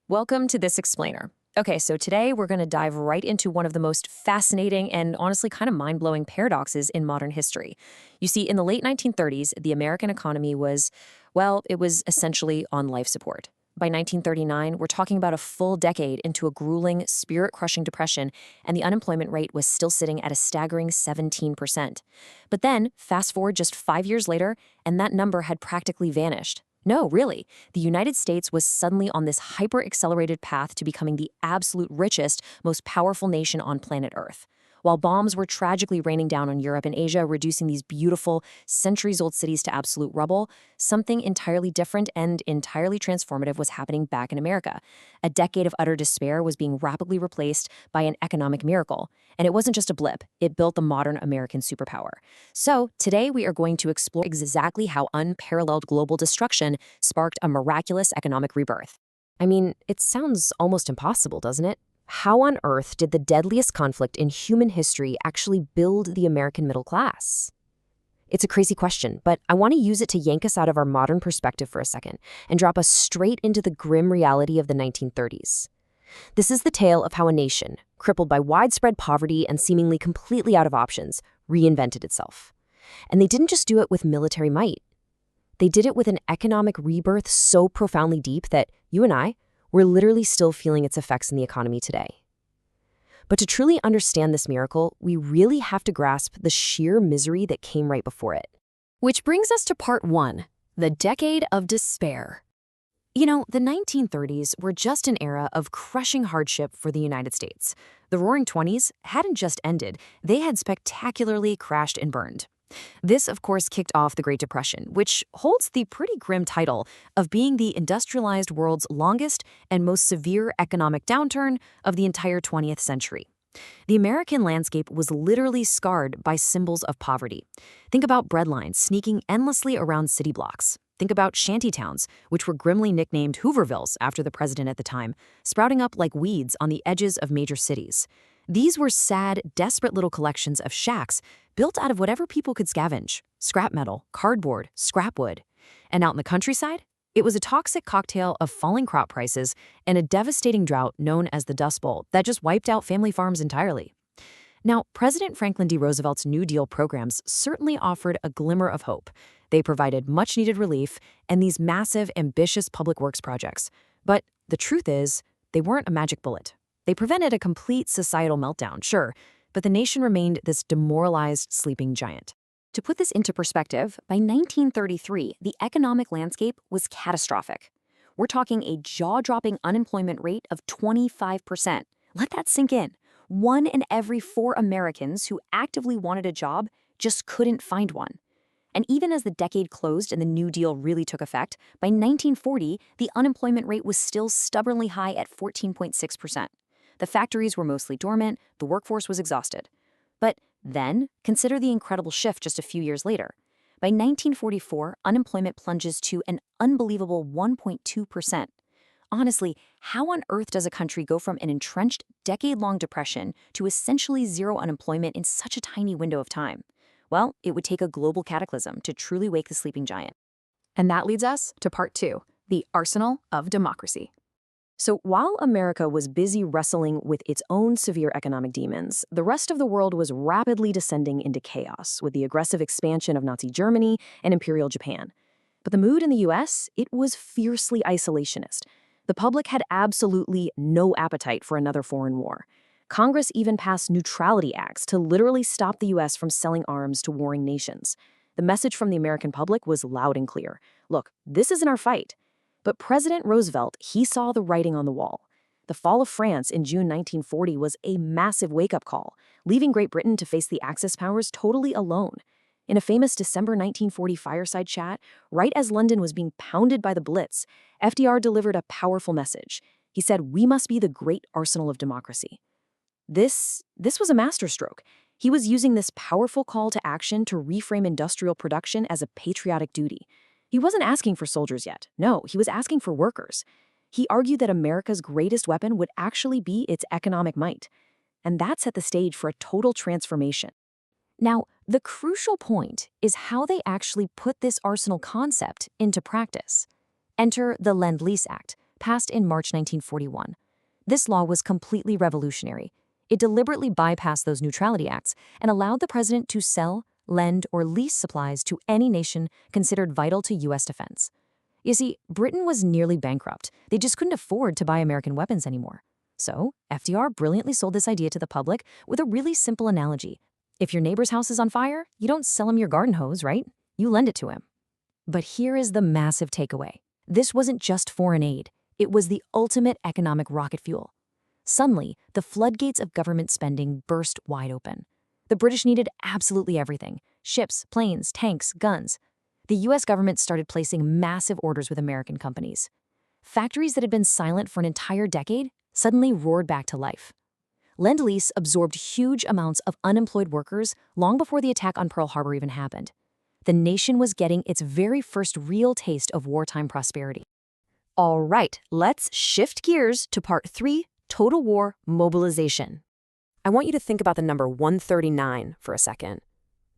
Welcome to This Explainer. Okay, so today we're going to dive right into one of the most fascinating and honestly kind of mind-blowing paradoxes in modern history. You see, in the late 1930s, the American economy was, well, it was essentially on life support. By 1939, we're talking about a full decade into a grueling, spirit-crushing depression, and the unemployment rate was still sitting at a staggering 17%. But then, fast forward just 5 years later, and that number had practically vanished. No, really. The United States was suddenly on this hyper-accelerated path to becoming the absolute richest, most powerful nation on planet Earth. While bombs were tragically raining down on Europe and Asia, reducing these beautiful, centuries-old cities to absolute rubble, something entirely different and entirely transformative was happening back in America. A decade of utter despair was being rapidly replaced by an economic miracle. And it wasn't just a blip, it built the modern American superpower. So, today we are going to explore exactly how unparalleled global destruction sparked a miraculous economic rebirth. I mean, it sounds almost impossible, doesn't it? How on earth did the deadliest conflict in human history actually build the American middle class? It's a crazy question, but I want to use it to yank us out of our modern perspective for a second and drop us straight into the grim reality of the 1930s. This is the tale of how a nation, crippled by widespread poverty and seemingly completely out of options, reinvented itself. And they didn't just do it with military might. They did it with an economic rebirth so profoundly deep that you and I, we're literally still feeling its effects in the economy today. But to truly understand this miracle, we really have to grasp the sheer misery that came right before it. Which brings us to part one, the decade of despair. You know, the 1930s were just an era of crushing hardship for the United States. The Roaring '20s hadn't just ended, they had spectacularly crashed and burned. This, of course, kicked off the Great Depression, which holds the pretty grim title of being the industrialized world's longest and most severe economic downturn of the entire 20th century. The American landscape was literally scarred by symbols of poverty. Think about breadlines sneaking endlessly around city blocks. Think about shantytowns, which were grimly nicknamed Hoovervilles after the president at the time, sprouting up like weeds on the edges of major cities. These were sad, desperate little collections of shacks built out of whatever people could scavenge: scrap metal, cardboard, scrap wood. And out in the countryside, it was a toxic cocktail of falling crop prices and a devastating drought known as the Dust Bowl that just wiped out family farms entirely. Now, President Franklin D. Roosevelt's New Deal programs certainly offered a glimmer of hope. They provided much-needed relief and these massive, ambitious public works projects. But the truth is, they weren't a magic bullet. They prevented a complete societal meltdown, sure, but the nation remained this demoralized sleeping giant. To put this into perspective, by 1933, the economic landscape was catastrophic. We're talking a jaw-dropping unemployment rate of 25%. Let that sink in. 1 in every 4 Americans who actively wanted a job just couldn't find one. And even as the decade closed and the New Deal really took effect, by 1940, the unemployment rate was still stubbornly high at 14.6%. The factories were mostly dormant, the workforce was exhausted. But then, consider the incredible shift just a few years later. By 1944, unemployment plunges to an unbelievable 1.2%. Honestly, how on earth does a country go from an entrenched, decade-long depression to essentially zero unemployment in such a tiny window of time? Well, it would take a global cataclysm to truly wake the sleeping giant. And that leads us to part two, the arsenal of democracy. So while America was busy wrestling with its own severe economic demons, the rest of the world was rapidly descending into chaos with the aggressive expansion of Nazi Germany and Imperial Japan. But the mood in the US, it was fiercely isolationist. The public had absolutely no appetite for another foreign war. Congress even passed neutrality acts to literally stop the US from selling arms to warring nations. The message from the American public was loud and clear. Look, this isn't our fight. But President Roosevelt, he saw the writing on the wall. The fall of France in June 1940 was a massive wake-up call, leaving Great Britain to face the Axis powers totally alone. In a famous December 1940 fireside chat, right as London was being pounded by the Blitz, FDR delivered a powerful message. He said, "We must be the great arsenal of democracy." This was a masterstroke. He was using this powerful call to action to reframe industrial production as a patriotic duty. He wasn't asking for soldiers yet. No, he was asking for workers. He argued that America's greatest weapon would actually be its economic might. And that set the stage for a total transformation. Now, the crucial point is how they actually put this arsenal concept into practice. Enter the Lend-Lease Act, passed in March 1941. This law was completely revolutionary. It deliberately bypassed those neutrality acts and allowed the president to sell, lend, or lease supplies to any nation considered vital to U.S. defense. You see, Britain was nearly bankrupt. They just couldn't afford to buy American weapons anymore. So, FDR brilliantly sold this idea to the public with a really simple analogy. If your neighbor's house is on fire, you don't sell him your garden hose, right? You lend it to him. But here is the massive takeaway. This wasn't just foreign aid. It was the ultimate economic rocket fuel. Suddenly, the floodgates of government spending burst wide open. The British needed absolutely everything: ships, planes, tanks, guns. The U.S. government started placing massive orders with American companies. Factories that had been silent for an entire decade suddenly roared back to life. Lend-Lease absorbed huge amounts of unemployed workers long before the attack on Pearl Harbor even happened. The nation was getting its very first real taste of wartime prosperity. All right, let's shift gears to part 3, Total War Mobilization. I want you to think about the number 139 for a second.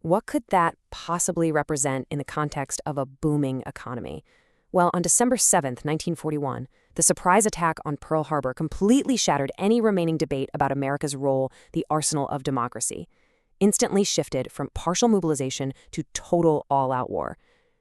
What could that possibly represent in the context of a booming economy? Well, on December 7th, 1941, the surprise attack on Pearl Harbor completely shattered any remaining debate about America's role, the arsenal of democracy. Instantly shifted from partial mobilization to total all-out war.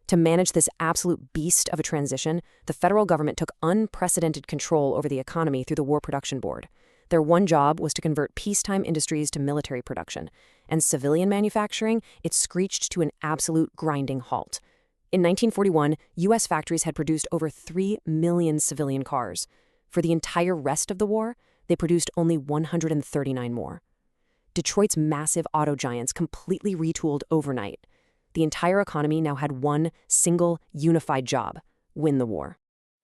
To manage this absolute beast of a transition, the federal government took unprecedented control over the economy through the War Production Board. Their one job was to convert peacetime industries to military production, and civilian manufacturing, it screeched to an absolute grinding halt. In 1941, U.S. factories had produced over 3 million civilian cars. For the entire rest of the war, they produced only 139 more. Detroit's massive auto giants completely retooled overnight. The entire economy now had one single, unified job: win the war.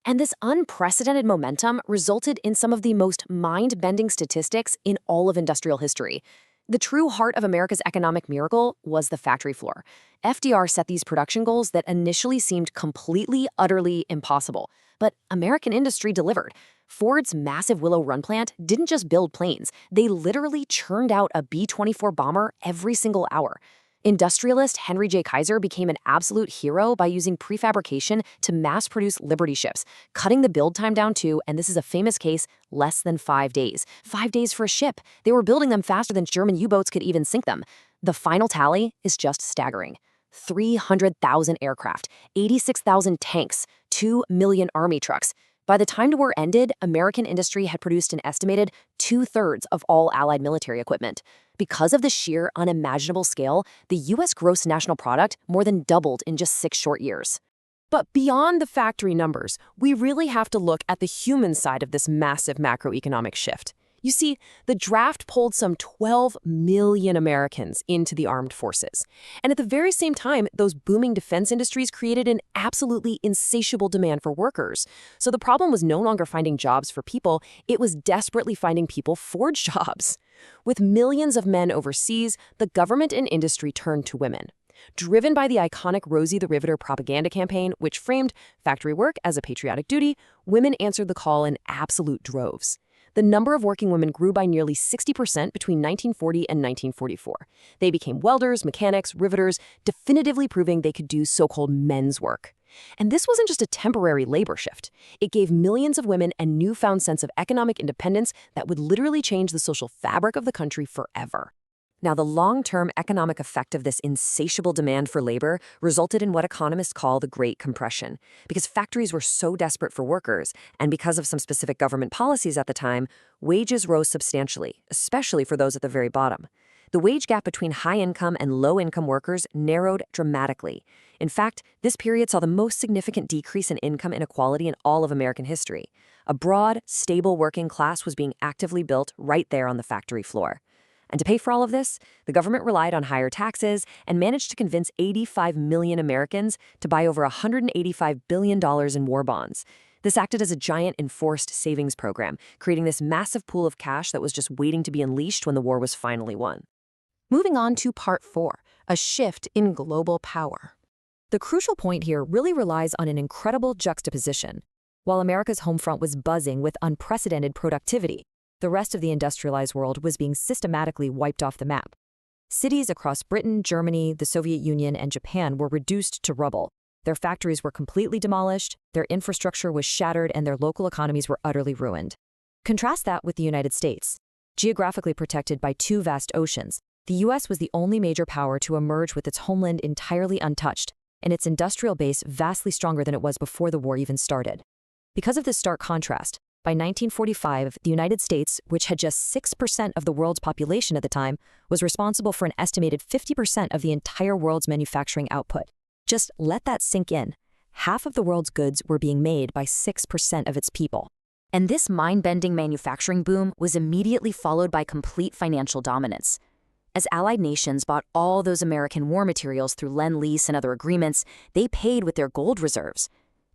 And this unprecedented momentum resulted in some of the most mind-bending statistics in all of industrial history. The true heart of America's economic miracle was the factory floor. FDR set these production goals that initially seemed completely, utterly impossible. But American industry delivered. Ford's massive Willow Run plant didn't just build planes. They literally churned out a B-24 bomber every single hour. Industrialist Henry J. Kaiser became an absolute hero by using prefabrication to mass-produce Liberty ships, cutting the build time down to, and this is a famous case, less than 5 days. 5 days for a ship. They were building them faster than German U-boats could even sink them. The final tally is just staggering. 300,000 aircraft, 86,000 tanks, 2 million army trucks. By the time the war ended, American industry had produced an estimated 2/3 of all Allied military equipment. Because of the sheer unimaginable scale, the U.S. gross national product more than doubled in just 6 short years. But beyond the factory numbers, we really have to look at the human side of this massive macroeconomic shift. You see, the draft pulled some 12 million Americans into the armed forces. And at the very same time, those booming defense industries created an absolutely insatiable demand for workers. So the problem was no longer finding jobs for people, it was desperately finding people for jobs. With millions of men overseas, the government and industry turned to women. Driven by the iconic Rosie the Riveter propaganda campaign, which framed factory work as a patriotic duty, women answered the call in absolute droves. The number of working women grew by nearly 60% between 1940 and 1944. They became welders, mechanics, riveters, definitively proving they could do so-called men's work. And this wasn't just a temporary labor shift. It gave millions of women a newfound sense of economic independence that would literally change the social fabric of the country forever. Now, the long-term economic effect of this insatiable demand for labor resulted in what economists call the Great Compression. Because factories were so desperate for workers, and because of some specific government policies at the time, wages rose substantially, especially for those at the very bottom. The wage gap between high-income and low-income workers narrowed dramatically. In fact, this period saw the most significant decrease in income inequality in all of American history. A broad, stable working class was being actively built right there on the factory floor. And to pay for all of this, the government relied on higher taxes and managed to convince 85 million Americans to buy over $185 billion in war bonds. This acted as a giant enforced savings program, creating this massive pool of cash that was just waiting to be unleashed when the war was finally won. Moving on to part 4, a shift in global power. The crucial point here really relies on an incredible juxtaposition. While America's home front was buzzing with unprecedented productivity, the rest of the industrialized world was being systematically wiped off the map. Cities across Britain, Germany, the Soviet Union, and Japan were reduced to rubble. Their factories were completely demolished, their infrastructure was shattered, and their local economies were utterly ruined. Contrast that with the United States. Geographically protected by two vast oceans, the U.S. was the only major power to emerge with its homeland entirely untouched, and its industrial base vastly stronger than it was before the war even started. Because of this stark contrast, by 1945, the United States, which had just 6% of the world's population at the time, was responsible for an estimated 50% of the entire world's manufacturing output. Just let that sink in. Half of the world's goods were being made by 6% of its people. And this mind-bending manufacturing boom was immediately followed by complete financial dominance. As Allied nations bought all those American war materials through Lend-Lease and other agreements, they paid with their gold reserves.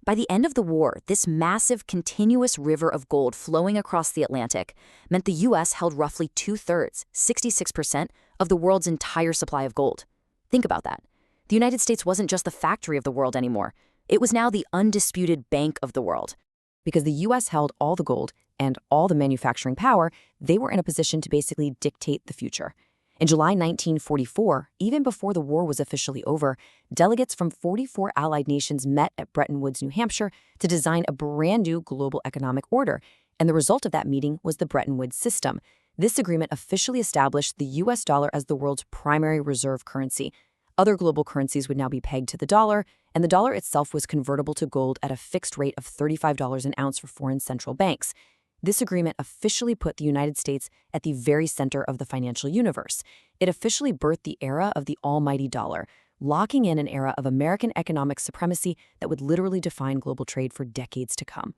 By the end of the war, this massive, continuous river of gold flowing across the Atlantic meant the U.S. held roughly 2/3, 66%, of the world's entire supply of gold. Think about that. The United States wasn't just the factory of the world anymore. It was now the undisputed bank of the world. Because the U.S. held all the gold and all the manufacturing power, they were in a position to basically dictate the future. In July 1944, even before the war was officially over, delegates from 44 Allied nations met at Bretton Woods, New Hampshire, to design a brand new global economic order, and the result of that meeting was the Bretton Woods system. This agreement officially established the U.S. dollar as the world's primary reserve currency. Other global currencies would now be pegged to the dollar, and the dollar itself was convertible to gold at a fixed rate of $35 an ounce for foreign central banks. This agreement officially put the United States at the very center of the financial universe. It officially birthed the era of the almighty dollar, locking in an era of American economic supremacy that would literally define global trade for decades to come.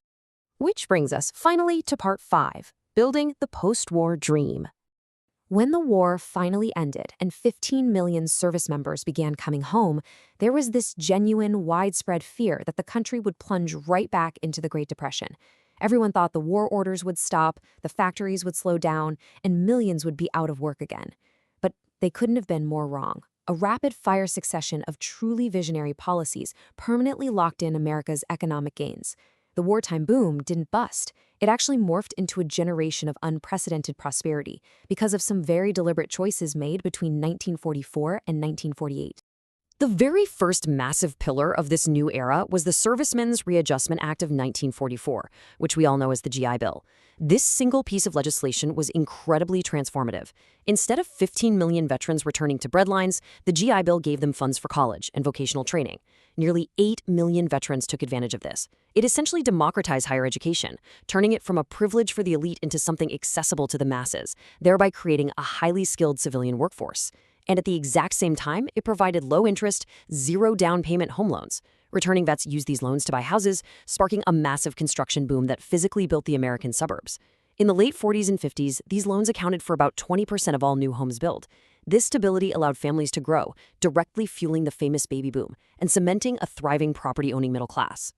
Which brings us finally to part 5, building the post-war dream. When the war finally ended and 15 million service members began coming home, there was this genuine, widespread fear that the country would plunge right back into the Great Depression. Everyone thought the war orders would stop, the factories would slow down, and millions would be out of work again. But they couldn't have been more wrong. A rapid-fire succession of truly visionary policies permanently locked in America's economic gains. The wartime boom didn't bust. It actually morphed into a generation of unprecedented prosperity because of some very deliberate choices made between 1944 and 1948. The very first massive pillar of this new era was the Servicemen's Readjustment Act of 1944, which we all know as the GI Bill. This single piece of legislation was incredibly transformative. Instead of 15 million veterans returning to breadlines, the GI Bill gave them funds for college and vocational training. Nearly 8 million veterans took advantage of this. It essentially democratized higher education, turning it from a privilege for the elite into something accessible to the masses, thereby creating a highly skilled civilian workforce. And at the exact same time, it provided low-interest, zero-down payment home loans. Returning vets used these loans to buy houses, sparking a massive construction boom that physically built the American suburbs. In the late 40s and 50s, these loans accounted for about 20% of all new homes built. This stability allowed families to grow, directly fueling the famous baby boom and cementing a thriving property-owning middle class.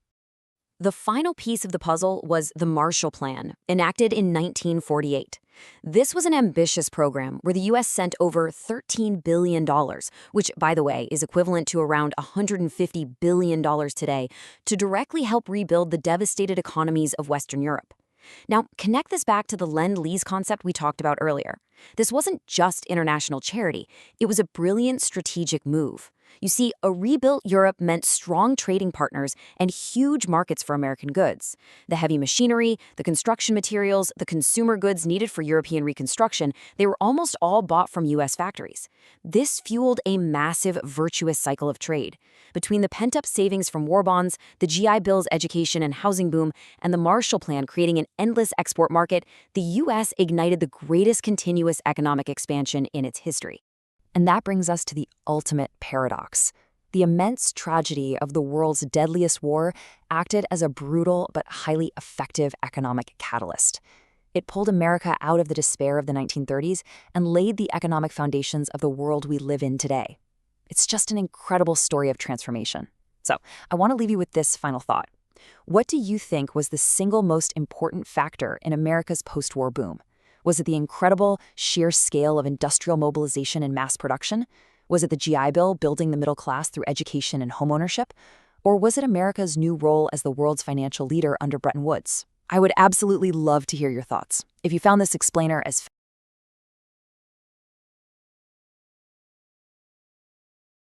The final piece of the puzzle was the Marshall Plan, enacted in 1948. This was an ambitious program where the U.S. sent over $13 billion, which, by the way, is equivalent to around $150 billion today, to directly help rebuild the devastated economies of Western Europe. Now, connect this back to the Lend-Lease concept we talked about earlier. This wasn't just international charity. It was a brilliant strategic move. You see, a rebuilt Europe meant strong trading partners and huge markets for American goods. The heavy machinery, the construction materials, the consumer goods needed for European reconstruction, they were almost all bought from U.S. factories. This fueled a massive, virtuous cycle of trade. Between the pent-up savings from war bonds, the GI Bill's education and housing boom, and the Marshall Plan creating an endless export market, the U.S. ignited the greatest continuous economic expansion in its history. And that brings us to the ultimate paradox. The immense tragedy of the world's deadliest war acted as a brutal but highly effective economic catalyst. It pulled America out of the despair of the 1930s and laid the economic foundations of the world we live in today. It's just an incredible story of transformation. So, I want to leave you with this final thought. What do you think was the single most important factor in America's post-war boom? Was it the incredible, sheer scale of industrial mobilization and mass production? Was it the GI Bill building the middle class through education and homeownership? Or was it America's new role as the world's financial leader under Bretton Woods? I would absolutely love to hear your thoughts. If you found this explainer as